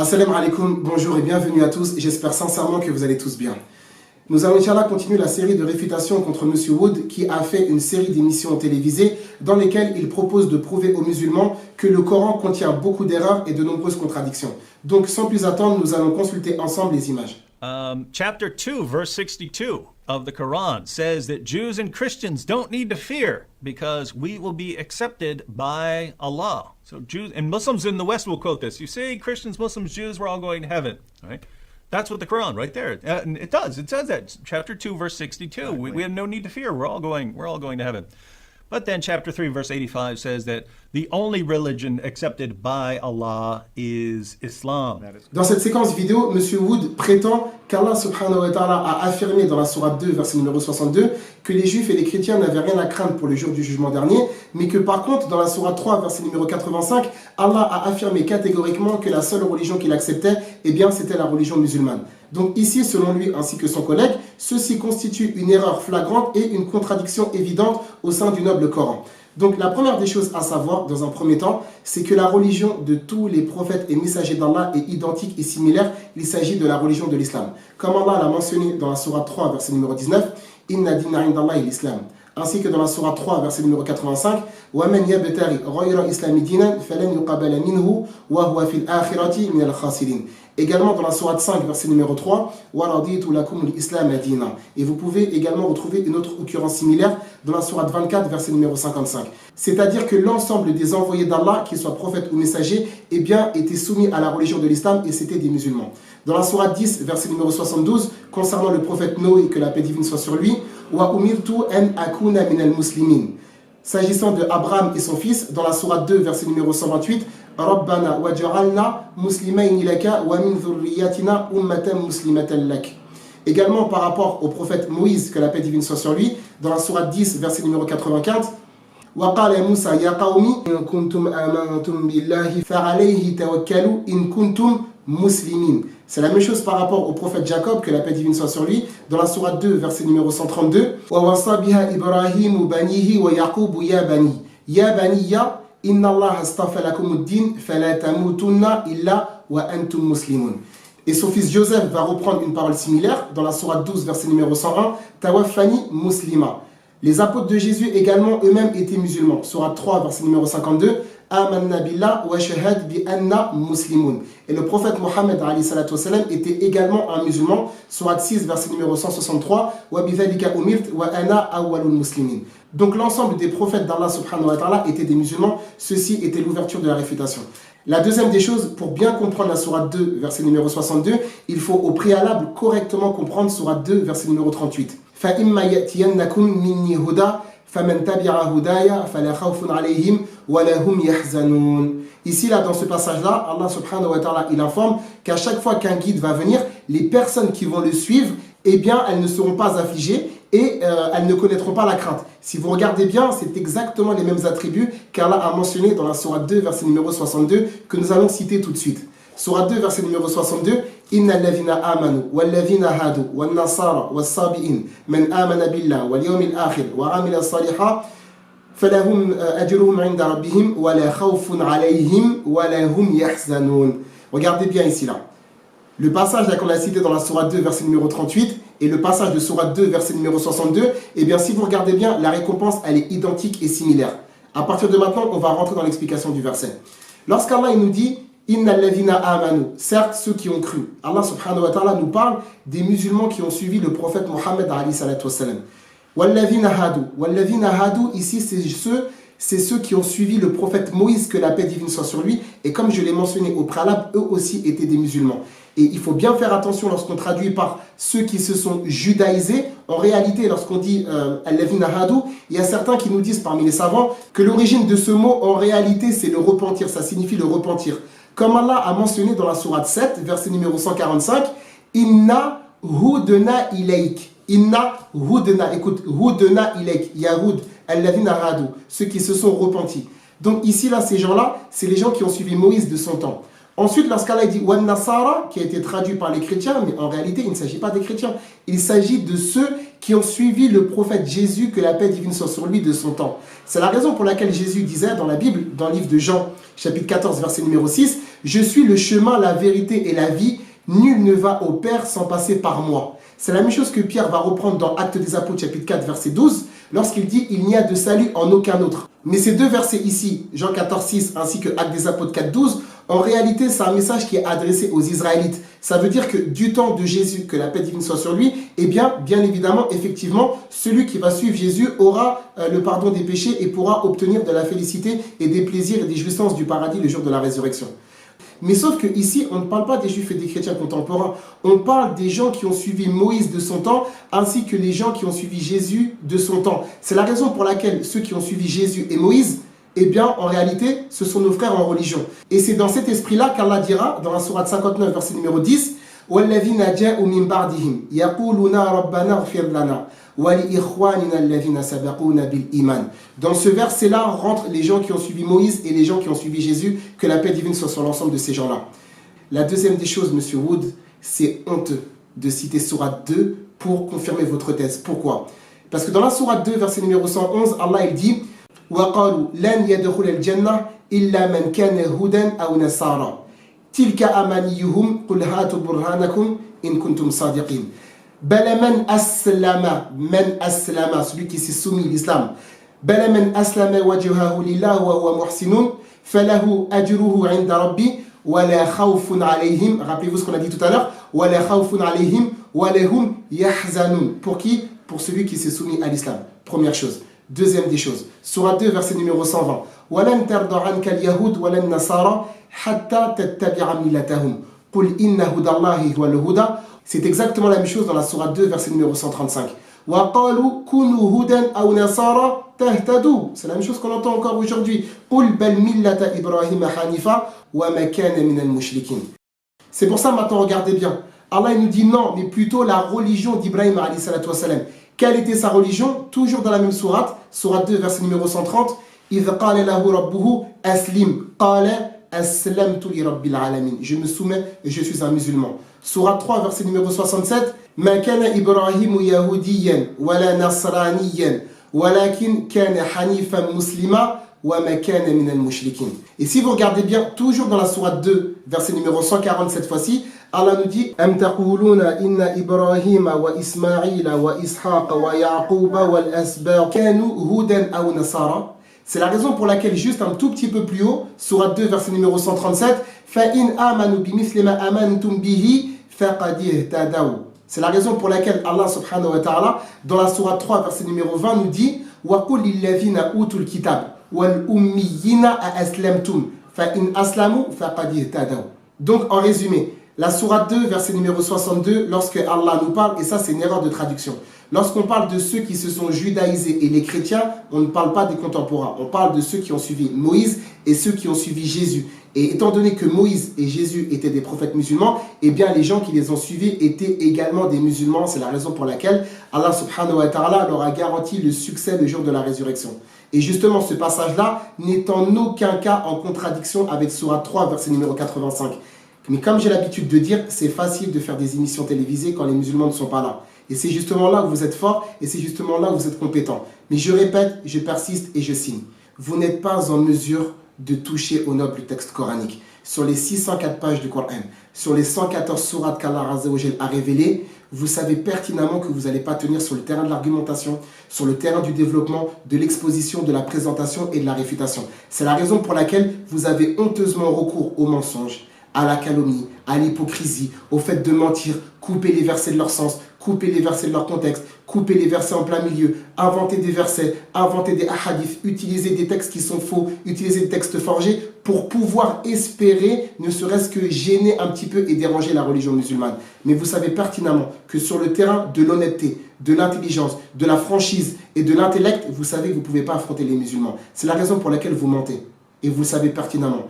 Assalamu alaikum, bonjour et bienvenue à tous. J'espère sincèrement que vous allez tous bien. Nous allons, Inch'Allah, continuer la série de réfutations contre M. Wood qui a fait une série d'émissions télévisées dans lesquelles il propose de prouver aux musulmans que le Coran contient beaucoup d'erreurs et de nombreuses contradictions. Donc, sans plus attendre, nous allons consulter ensemble les images. Chapter 2, verse 62 of the Quran says that Jews and Christians don't need to fear because we will be accepted by Allah. So Jews and Muslims in the West will quote this. You see, Christians, Muslims, Jews, we're all going to heaven. Right? That's what the Quran right there. And it does. It says that. Chapter 2, verse 62. Exactly. We have no need to fear. We're all going to heaven. But then chapter 3, verse 85 says that the only religion accepted by Allah is Islam. Dans cette séquence vidéo, M. Wood prétend qu'Allah subhanahu wa ta'ala a affirmé dans la sourate 2, verset numéro 62, que les juifs et les chrétiens n'avaient rien à craindre pour le jour du jugement dernier, mais que par contre, dans la sourate 3, verset numéro 85, Allah a affirmé catégoriquement que la seule religion qu'il acceptait, eh bien, c'était la religion musulmane. Donc ici, selon lui ainsi que son collègue, ceci constitue une erreur flagrante et une contradiction évidente au sein du noble Coran. Donc la première des choses à savoir, dans un premier temps, c'est que la religion de tous les prophètes et messagers d'Allah est identique et similaire. Il s'agit de la religion de l'islam. Comme Allah l'a mentionné dans la sourate 3, verset numéro 19, « Inna dina indallahi l'islam » ainsi que dans la sourate 3, verset numéro 85, « وَمَنْ يَبْتَغِ غَيْرَ الْإِسْلَامِ دِينًا فَلَنْ يُقَبَلَ مِنْهُ وَهُوَ فِي الْآخِرَةِ مِنَ الْخَاسِرِينَ » Également dans la sourate 5, verset numéro 3, وَرَضِيتُ لَكُمُ الْإِسْلَامَ دِينًا. Et vous pouvez également retrouver une autre occurrence similaire dans la sourate 24, verset numéro 55. C'est-à-dire que l'ensemble des envoyés d'Allah, qu'ils soient prophètes ou messagers, eh bien, étaient soumis à la religion de l'islam et c'était des musulmans. Dans la sourate 10, verset numéro 72, concernant le prophète Noé, que la paix divine soit sur lui, wa umirtu an akuna minal muslimin. S'agissant de Abraham et son fils, dans la sourate 2, verset numéro 128, Rabbana waj'alna muslimayn laka wa min dhurriyyatina ummatan muslimatan lak. Également par rapport au prophète Moïse, que la paix divine soit sur lui, dans la sourate 10, verset numéro 95, وقال موسى يا قوم إن كنتم آمنتم بالله فعليه توكلوا إن كنتم مسلمين. C'est la même chose par rapport au prophète Jacob, que la paix divine soit sur lui, dans la sourate 2, verset numéro 132. وَوَصَّى بِهَا إِبْرَاهِيمُ بَنِيهِ وَيَعْقُوبُ يَا بَنِي يَا بَنِيَّ إِنَّ اللَّهَ اصْطَفَى لَكُمُ الدِّينَ فَلَا تَمُوتُنَّ إِلَّا وَأَنْتُمْ مُسْلِمُونَ. Et son fils Joseph va reprendre une parole similaire dans la sourate 12, verset numéro 101. Tawaffani muslima. Les apôtres de Jésus également eux-mêmes étaient musulmans. Sourate 3, verset numéro 52. Amanna billah wa shahad bi anna muslimun. Et le prophète Mohammed alayhi salatu wassalam était également un musulman. Sourate 6, verset numéro 163. Wa bidhalika umirt wa ana awwalul muslimin. Donc l'ensemble des prophètes d'Allah subhanahu wa ta'ala étaient des musulmans. Ceci était l'ouverture de la réfutation. La deuxième des choses, pour bien comprendre la sourate 2, verset numéro 62, il faut au préalable correctement comprendre sourate 2, verset numéro 38. فَإِمَّا يَأْتِيَنَّكُمْ مِنِّي هُدًى فَمَنْ تَبِعَ هُدَايَ فَلَا خَوْفٌ عَلَيْهِمْ وَلَا هُمْ يَحْزَنُونَ. Ici, là, dans ce passage-là, Allah subhanahu wa ta'ala, il informe qu'à chaque fois qu'un guide va venir, les personnes qui vont le suivre, eh bien, elles ne seront pas affligées et elles ne connaîtront pas la crainte. Si vous regardez bien, c'est exactement les mêmes attributs qu'Allah a mentionnés dans la sourate 2, verset numéro 62, que nous allons citer tout de suite. Sourate 2, verset numéro 62, Inna alladhina amanu, walladhina hadu, wal nasara, wal sabi'in, man amana billah, wal yawmil akhir, wa amila saliha, falahum ajruhum inda rabbihim, wa la khawfun alayhim, wa la hum yahzanun. Regardez bien ici là. Le passage qu'on a cité dans la sourate 2, verset numéro 38, et le passage de sourate 2, verset numéro 62, eh bien si vous regardez bien, la récompense, elle est identique et similaire. À partir de maintenant, on va rentrer dans l'explication du verset. Lorsqu'Allah il nous dit Inna alladhina amanu, certes ceux qui ont cru. Allah subhanahu wa ta'ala nous parle des musulmans qui ont suivi le prophète Mohammed alayhi salatu wassalam. Walladhina hadu. Walladhina hadu, ici c'est ceux qui ont suivi le prophète Moïse, que la paix divine soit sur lui. Et comme je l'ai mentionné au préalable, eux aussi étaient des musulmans. Et il faut bien faire attention lorsqu'on traduit par ceux qui se sont judaïsés. En réalité, lorsqu'on dit Alladhina hadu, il y a certains qui nous disent parmi les savants que l'origine de ce mot, en réalité, c'est le repentir. Ça signifie le repentir. Comme Allah a mentionné dans la sourate 7, verset numéro 145, Inna hudna ilayk. Inna hudna, écoute, hudna ilayk, Yahud, alladhina hadu, ceux qui se sont repentis. Donc ici, là, ces gens-là, c'est les gens qui ont suivi Moïse de son temps. Ensuite, lorsqu'Allah dit Wan Nasara, qui a été traduit par les chrétiens, mais en réalité, il ne s'agit pas des chrétiens. Il s'agit de ceux qui ont suivi le prophète Jésus, que la paix divine soit sur lui, de son temps. C'est la raison pour laquelle Jésus disait dans la Bible, dans le livre de Jean, chapitre 14, verset numéro 6, « Je suis le chemin, la vérité et la vie, nul ne va au Père sans passer par moi. » C'est la même chose que Pierre va reprendre dans Actes des Apôtres, chapitre 4, verset 12, lorsqu'il dit « Il n'y a de salut en aucun autre ». Mais ces deux versets ici, Jean 14, 6, ainsi que Actes des Apôtres 4, 12, en réalité, c'est un message qui est adressé aux Israélites. Ça veut dire que du temps de Jésus, que la paix divine soit sur lui, eh bien évidemment, effectivement, celui qui va suivre Jésus aura le pardon des péchés et pourra obtenir de la félicité et des plaisirs et des jouissances du paradis le jour de la résurrection. Mais sauf qu'ici, on ne parle pas des juifs et des chrétiens contemporains. On parle des gens qui ont suivi Moïse de son temps, ainsi que les gens qui ont suivi Jésus de son temps. C'est la raison pour laquelle ceux qui ont suivi Jésus et Moïse, eh bien, en réalité, ce sont nos frères en religion. Et c'est dans cet esprit-là qu'Allah dira, dans la sourate 59, verset numéro 10, « وَالَّذِينَ جَاءُوا مِنْ بَعْدِهِمْ يَقُولُونَ رَبَّنَا اغْفِرْ لَنَا وَلِإِخْوَانِنَا الَّذِينَ سَبَقُونَا بِالْإِيمَانِ » Dans ce verset-là rentrent les gens qui ont suivi Moïse et les gens qui ont suivi Jésus, que la paix divine soit sur l'ensemble de ces gens-là. La deuxième des choses, Monsieur Wood, c'est honteux de citer sourate 2 pour confirmer votre thèse. Pourquoi? Parce que dans la sourate 2, verset numéro 111, Allah il dit وَقَالُوا لَنْ يَدْخُلَ الْجَنَّةِ إِلَّا مَنْ كَانَ هُودًا أَوْ نَصَارَى تِلْكَ أَمَانِيُّهُمْ قُلْ هَاتُوا بُرْهَانَكُمْ إِنْ كُنْتُمْ صَادِقِينَ بَلَ مَنْ أَسْلَمَ celui qui s'est soumis à l'islam بَلَ مَنْ أَسْلَمَ وَجْهَهُ لِلَّهِ وَهُوَ مُحْسِنٌ فَلَهُ أَجْرُهُ عِنْدَ رَبِّهِ وَلَا خَوْفٌ عَلَيْهِمْ. Rappelez-vous ce qu'on a dit tout à l'heure, وَلَا خَوْفٌ عَلَيْهِمْ وَلَا هُمْ يَحْزَنُونَ. Pour qui? Pour celui qui s'est soumis à l'islam. Première chose. Deuxième des choses, Sourate 2, verset numéro 120. وَلَنْ تَرْضَ عَنْكَ الْيَهُودُ وَلَا النَّصَارَى حَتَّى تَتَّبِعَ مِلَّتَهُمْ قُلْ إِنَّ هُدَى اللَّهِ هُوَ الْهُدَى. C'est exactement la même chose dans la Sourate 2, verset numéro 135. وَقَالُوا كُونُوا هُدًى أَوْ نَصَارَى تَهْتَدُوا. C'est la même chose qu'on entend encore aujourd'hui. قُلْ بَلْ مِلَّةَ إِبْرَاهِيمَ حَنِيفًا وَمَا كَانَ مِنَ الْمُشْرِكِينَ. C'est pour ça maintenant regardez bien. Allah il nous dit non, mais plutôt la religion d'Ibrahim alayhi salatu wassalam. Quelle était sa religion? Toujours dans la même sourate, sourate 2, verset numéro 130. إِذْ قَالَ لَهُ رَبُّهُ أَسْلِمْ قَالَ أَسْلَمْتُ لِرَبِّ الْعَالَمِينَ. Je me soumets et je suis un musulman. Sourate 3, verset numéro 67. مَا كَانَ إِبْرَاهِيمُ يَهُودِيًّا وَلَا نَصْرَانِيًّا وَلَكِنْ كَانَ حَنِيفًا مُسْلِمًا وَمَا كَانَ مِنَ الْمُشْرِكِينَ. Et si vous regardez bien, toujours dans la sourate 2, verset numéro 140 cette fois-ci, Allah nous dit أَمْ تَقُولُونَ إِنَّ إِبْرَاهِيمَ وَإِسْمَاعِيلَ وَإِسْحَاقَ وَيَعْقُوبَ وَالْأَسْبَاطِ كَانُوا هُودًا أَوْ نَصَارَى. C'est la raison pour laquelle, juste un tout petit peu plus haut, sourate 2, verset numéro 137, فَإِنْ آمَنُوا بِمِثْلِ مَا آمَنْتُمْ بِهِ فَقَدِ اهْتَدَوْا. C'est la raison pour laquelle Allah subhanahu wa ta'ala, dans la sourate 3, verset numéro 20, nous dit وَقُلْ لِلَّذِينَ أُوتُوا الْكِتَابَ وَالْأُمِّيِّينَ أَأَسْلَمْتُمْ فَإِنْ أَسْلَمُوا فَقَدِ اهْتَدَوْا. Donc en résumé, la sourate 2, verset numéro 62, lorsque Allah nous parle, et ça c'est une erreur de traduction, lorsqu'on parle de ceux qui se sont judaïsés et les chrétiens, on ne parle pas des contemporains, on parle de ceux qui ont suivi Moïse et ceux qui ont suivi Jésus. Et étant donné que Moïse et Jésus étaient des prophètes musulmans, eh bien les gens qui les ont suivis étaient également des musulmans. C'est la raison pour laquelle Allah subhanahu wa ta'ala leur a garanti le succès le jour de la résurrection. Et justement ce passage-là n'est en aucun cas en contradiction avec Sourate 3, verset numéro 85. Mais comme j'ai l'habitude de dire, c'est facile de faire des émissions télévisées quand les musulmans ne sont pas là. Et c'est justement là où vous êtes fort et c'est justement là où vous êtes compétent. Mais je répète, je persiste et je signe. Vous n'êtes pas en mesure de toucher au noble texte coranique. Sur les 604 pages du Coran, sur les 114 sourates qu'Allah Azza wa Jal a révélées, vous savez pertinemment que vous n'allez pas tenir sur le terrain de l'argumentation, sur le terrain du développement, de l'exposition, de la présentation et de la réfutation. C'est la raison pour laquelle vous avez honteusement recours au mensonge, à la calomnie, à l'hypocrisie, au fait de mentir, couper les versets de leur sens, couper les versets de leur contexte, couper les versets en plein milieu, inventer des versets, inventer des hadiths, utiliser des textes qui sont faux, utiliser des textes forgés pour pouvoir espérer, ne serait-ce que gêner un petit peu et déranger la religion musulmane. Mais vous savez pertinemment que sur le terrain de l'honnêteté, de l'intelligence, de la franchise et de l'intellect, vous savez que vous ne pouvez pas affronter les musulmans. C'est la raison pour laquelle vous mentez. Et vous le savez pertinemment.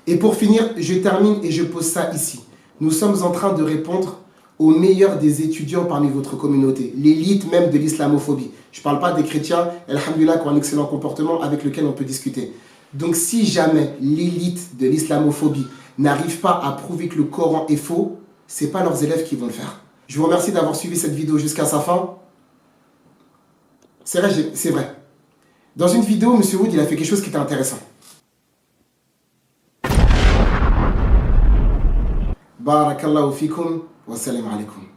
Et pour finir, je termine et je pose ça ici. Nous sommes en train de répondre aux meilleurs des étudiants parmi votre communauté, l'élite même de l'islamophobie. Je ne parle pas des chrétiens, alhamdoulilah, qui ont un excellent comportement avec lequel on peut discuter. Donc si jamais l'élite de l'islamophobie n'arrive pas à prouver que le Coran est faux, ce n'est pas leurs élèves qui vont le faire. Je vous remercie d'avoir suivi cette vidéo jusqu'à sa fin. C'est vrai, c'est vrai. Dans une vidéo, M. Wood, il a fait quelque chose qui était intéressant. Barakallahu fikum wa salam alaikum.